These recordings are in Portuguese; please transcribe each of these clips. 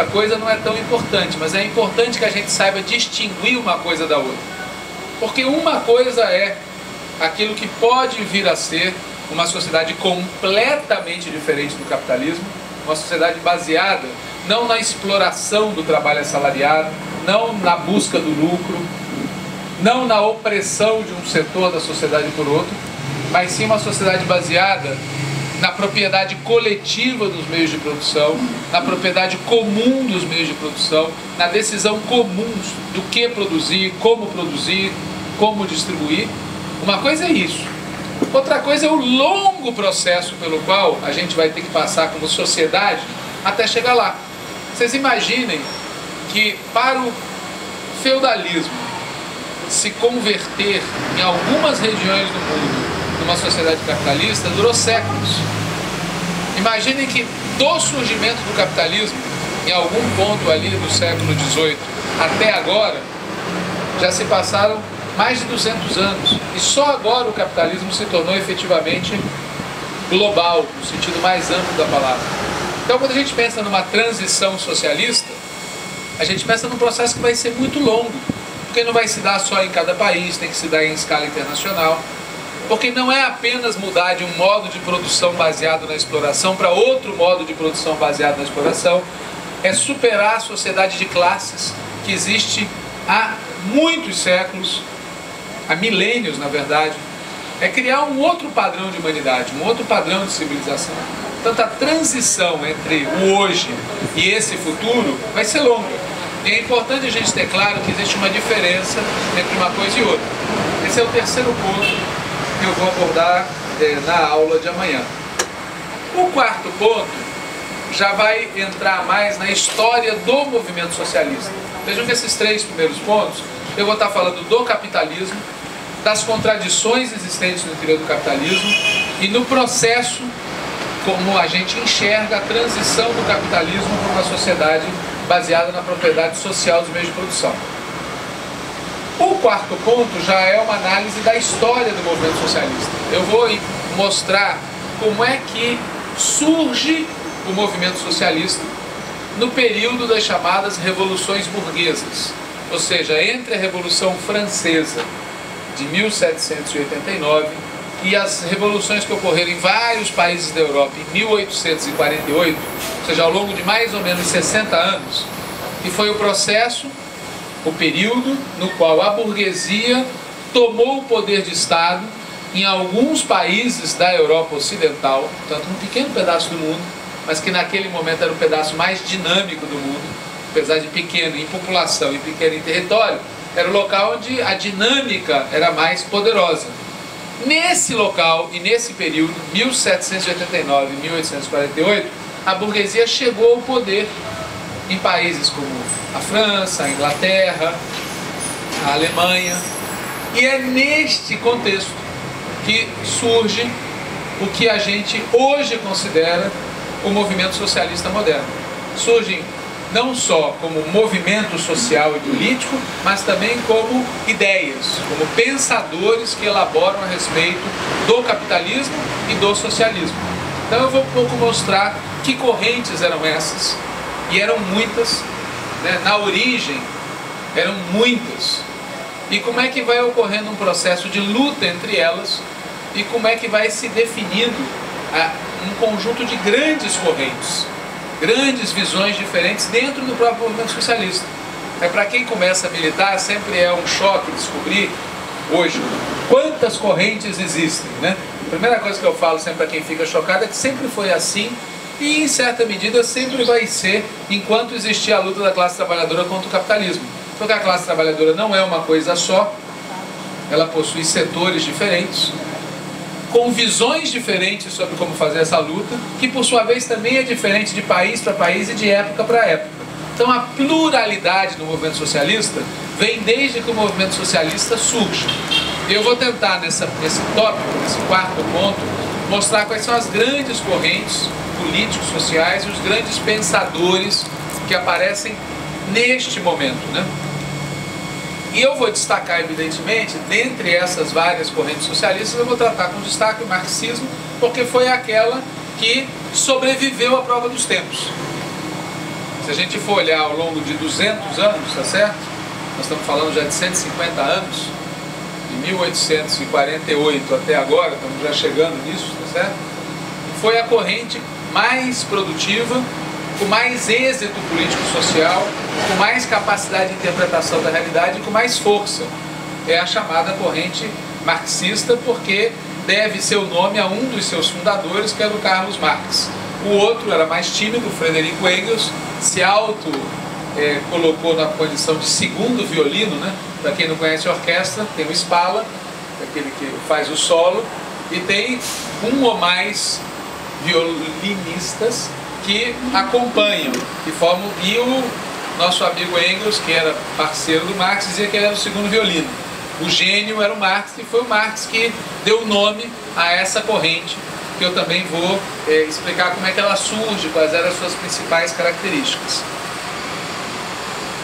coisa não é tão importante, mas é importante que a gente saiba distinguir uma coisa da outra. Porque uma coisa é aquilo que pode vir a ser uma sociedade completamente diferente do capitalismo, uma sociedade baseada não na exploração do trabalho assalariado, não na busca do lucro, não na opressão de um setor da sociedade por outro, mas sim uma sociedade baseada na propriedade coletiva dos meios de produção, na propriedade comum dos meios de produção, na decisão comum do que produzir, como distribuir. Uma coisa é isso. Outra coisa é o longo processo pelo qual a gente vai ter que passar como sociedade até chegar lá. Vocês imaginem que para o feudalismo se converter em algumas regiões do mundo numa sociedade capitalista durou séculos. Imaginem que do surgimento do capitalismo, em algum ponto ali do século XVIII até agora, já se passaram mais de 200 anos. E só agora o capitalismo se tornou efetivamente global, no sentido mais amplo da palavra. Então, quando a gente pensa numa transição socialista, a gente pensa num processo que vai ser muito longo, porque não vai se dar só em cada país, tem que se dar em escala internacional. Porque não é apenas mudar de um modo de produção baseado na exploração para outro modo de produção baseado na exploração, é superar a sociedade de classes que existe há muitos séculos, há milênios na verdade, é criar um outro padrão de humanidade, um outro padrão de civilização. Portanto, a transição entre o hoje e esse futuro vai ser longa. E é importante a gente ter claro que existe uma diferença entre uma coisa e outra. Esse é o terceiro ponto que eu vou abordar na aula de amanhã. O quarto ponto já vai entrar mais na história do movimento socialista. Vejam que esses três primeiros pontos eu vou estar falando do capitalismo, das contradições existentes no interior do capitalismo e no processo como a gente enxerga a transição do capitalismo para uma sociedade baseada na propriedade social dos meios de produção. O quarto ponto já é uma análise da história do movimento socialista. Eu vou mostrar como é que surge o movimento socialista no período das chamadas revoluções burguesas, ou seja, entre a Revolução Francesa de 1789 e as revoluções que ocorreram em vários países da Europa em 1848, ou seja, ao longo de mais ou menos 60 anos, que foi o processo, o período no qual a burguesia tomou o poder de Estado em alguns países da Europa Ocidental, portanto um pequeno pedaço do mundo, mas que naquele momento era o pedaço mais dinâmico do mundo, apesar de pequeno em população e pequeno em território, era o local onde a dinâmica era mais poderosa. Nesse local e nesse período, 1789 e 1848, a burguesia chegou ao poder em países como a França, a Inglaterra, a Alemanha. E é neste contexto que surge o que a gente hoje considera o movimento socialista moderno. Surgem não só como movimento social e político, mas também como ideias, como pensadores que elaboram a respeito do capitalismo e do socialismo. Então eu vou um pouco mostrar que correntes eram essas, e eram muitas, né? Na origem eram muitas, e como é que vai ocorrendo um processo de luta entre elas, e como é que vai se definindo um conjunto de grandes correntes, grandes visões diferentes dentro do próprio movimento socialista. Para quem começa a militar, sempre é um choque descobrir hoje quantas correntes existem, né? A primeira coisa que eu falo sempre para quem fica chocado é que sempre foi assim, e em certa medida sempre vai ser enquanto existir a luta da classe trabalhadora contra o capitalismo. Porque a classe trabalhadora não é uma coisa só, ela possui setores diferentes, com visões diferentes sobre como fazer essa luta, que por sua vez também é diferente de país para país e de época para época. Então a pluralidade do movimento socialista vem desde que o movimento socialista surge. E eu vou tentar nesse tópico, nesse quarto ponto, mostrar quais são as grandes correntes políticos, sociais e os grandes pensadores que aparecem neste momento, né? E eu vou destacar, evidentemente, dentre essas várias correntes socialistas, eu vou tratar com destaque o marxismo, porque foi aquela que sobreviveu à prova dos tempos. Se a gente for olhar ao longo de 200 anos, tá certo? Nós estamos falando já de 150 anos, de 1848 até agora, estamos já chegando nisso, tá certo? Foi a corrente mais produtiva, com mais êxito político-social, com mais capacidade de interpretação da realidade e com mais força. É a chamada corrente marxista, porque deve seu nome a um dos seus fundadores, que era o Carlos Marx. O outro era mais tímido, Frederico Engels, se colocou na condição de segundo violino, né? Para quem não conhece a orquestra, tem o Spala, aquele que faz o solo, e tem um ou mais violinistas que acompanham e formam. E o nosso amigo Engels, que era parceiro do Marx, dizia que ele era o segundo violino. O gênio era o Marx, e foi o Marx que deu nome a essa corrente, que eu também vou explicar como é que ela surge, quais eram as suas principais características.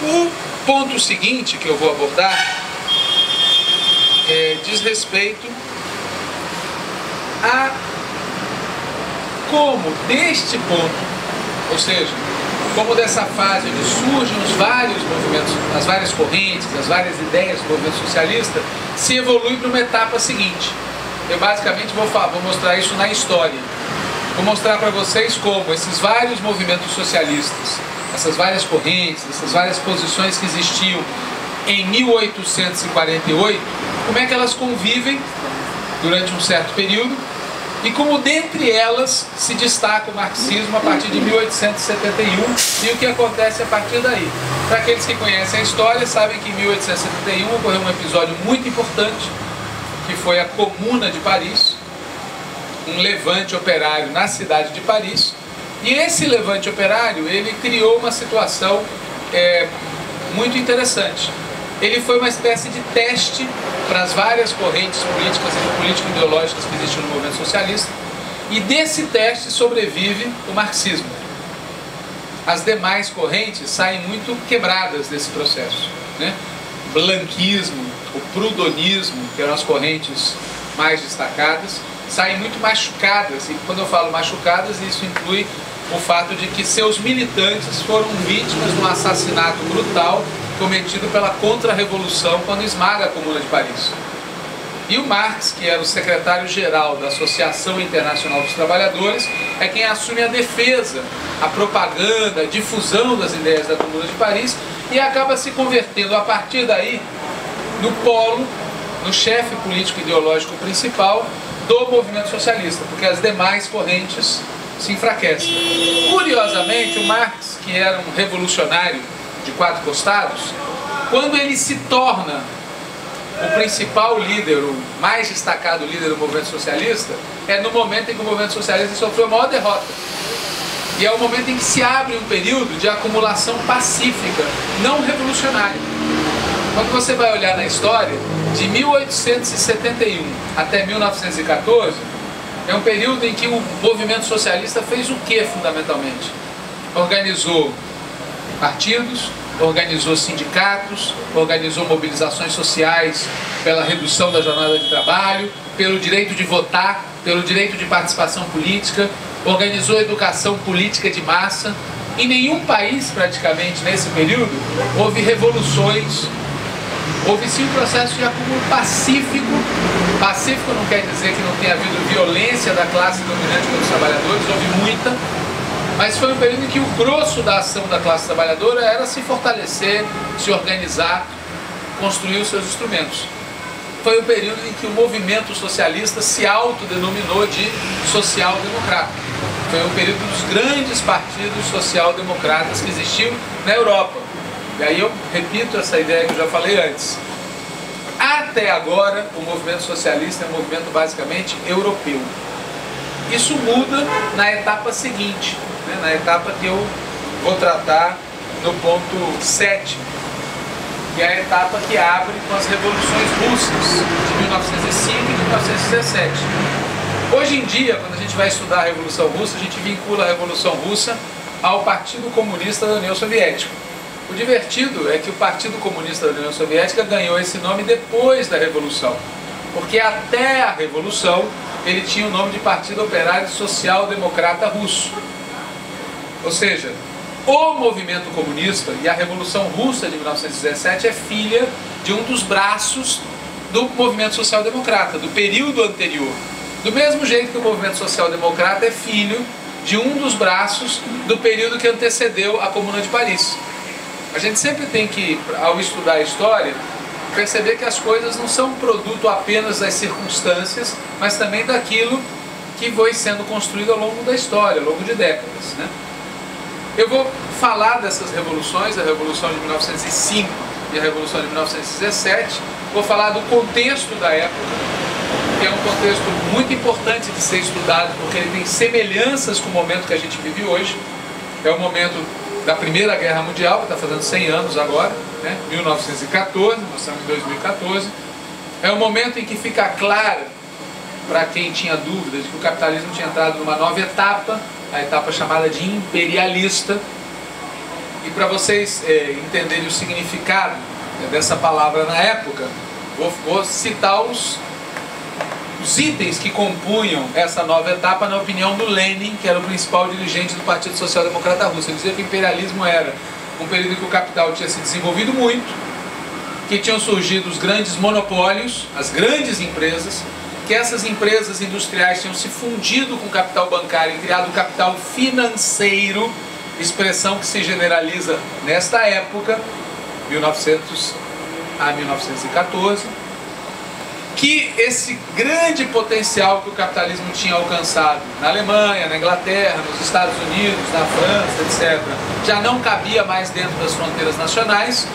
O ponto seguinte que eu vou abordar diz respeito a como deste ponto, ou seja, como dessa fase onde surgem os vários movimentos, as várias correntes, as várias ideias do movimento socialista, se evolui para uma etapa seguinte. Eu basicamente vou mostrar isso na história. Vou mostrar para vocês como esses vários movimentos socialistas, essas várias correntes, essas várias posições que existiam em 1848, como é que elas convivem durante um certo período e como dentre elas se destaca o marxismo a partir de 1871 e o que acontece a partir daí. Para aqueles que conhecem a história, sabem que em 1871 ocorreu um episódio muito importante, que foi a Comuna de Paris, um levante operário na cidade de Paris, e esse levante operário, ele criou uma situação muito interessante. Ele foi uma espécie de teste para as várias correntes políticas e político-ideológicas que existiam no movimento socialista, e desse teste sobrevive o marxismo. As demais correntes saem muito quebradas desse processo, né? O blanquismo, o prudonismo, que eram as correntes mais destacadas, saem muito machucadas, e quando eu falo machucadas, isso inclui o fato de que seus militantes foram vítimas de um assassinato brutal cometido pela contra-revolução quando esmaga a Comuna de Paris. E o Marx, que era o secretário-geral da Associação Internacional dos Trabalhadores, é quem assume a defesa, a propaganda, a difusão das ideias da Comuna de Paris, e acaba se convertendo a partir daí no polo, no chefe político-ideológico principal do movimento socialista, porque as demais correntes se enfraquecem. Curiosamente, o Marx, que era um revolucionário de quatro costados, quando ele se torna o principal líder, o mais destacado líder do movimento socialista, é no momento em que o movimento socialista sofreu a maior derrota. E é o momento em que se abre um período de acumulação pacífica, não revolucionária. Quando você vai olhar na história, de 1871 até 1914, é um período em que o movimento socialista fez o que fundamentalmente? Organizou partidos, organizou sindicatos, organizou mobilizações sociais pela redução da jornada de trabalho, pelo direito de votar, pelo direito de participação política, organizou educação política de massa. Em nenhum país, praticamente, nesse período, houve revoluções. Houve sim um processo de acúmulo pacífico. Pacífico não quer dizer que não tenha havido violência da classe dominante contra os trabalhadores, houve muita. Mas foi um período em que o grosso da ação da classe trabalhadora era se fortalecer, se organizar, construir os seus instrumentos. Foi um período em que o movimento socialista se autodenominou de social-democrata. Foi um período dos grandes partidos social-democratas que existiam na Europa. E aí eu repito essa ideia que eu já falei antes. Até agora, o movimento socialista é um movimento basicamente europeu. Isso muda na etapa seguinte, né? Na etapa que eu vou tratar no ponto 7, que é a etapa que abre com as revoluções russas de 1905 e 1917. Hoje em dia, quando a gente vai estudar a Revolução Russa, a gente vincula a Revolução Russa ao Partido Comunista da União Soviética. O divertido é que o Partido Comunista da União Soviética ganhou esse nome depois da Revolução, porque até a Revolução ele tinha o nome de Partido Operário Social Democrata Russo. Ou seja, o movimento comunista e a Revolução Russa de 1917 é filha de um dos braços do movimento social-democrata, do período anterior. Do mesmo jeito que o movimento social-democrata é filho de um dos braços do período que antecedeu a Comuna de Paris. A gente sempre tem que, ao estudar a história, perceber que as coisas não são produto apenas das circunstâncias, mas também daquilo que foi sendo construído ao longo da história, ao longo de décadas, né? Eu vou falar dessas revoluções, a Revolução de 1905 e a Revolução de 1917, vou falar do contexto da época, que é um contexto muito importante de ser estudado, porque ele tem semelhanças com o momento que a gente vive hoje. É o momento da Primeira Guerra Mundial, que está fazendo 100 anos agora, né? 1914, nós estamos em 2014. É o momento em que fica claro, para quem tinha dúvidas, de que o capitalismo tinha entrado numa nova etapa, a etapa chamada de imperialista. E para vocês entenderem o significado dessa palavra na época, vou citar os itens que compunham essa nova etapa na opinião do Lenin, que era o principal dirigente do Partido Social Democrata Russo. Ele dizia que o imperialismo era um período em que o capital tinha se desenvolvido muito, que tinham surgido os grandes monopólios, as grandes empresas, que essas empresas industriais tinham se fundido com o capital bancário e criado o capital financeiro, expressão que se generaliza nesta época, 1900 a 1914, que esse grande potencial que o capitalismo tinha alcançado na Alemanha, na Inglaterra, nos Estados Unidos, na França, etc., já não cabia mais dentro das fronteiras nacionais.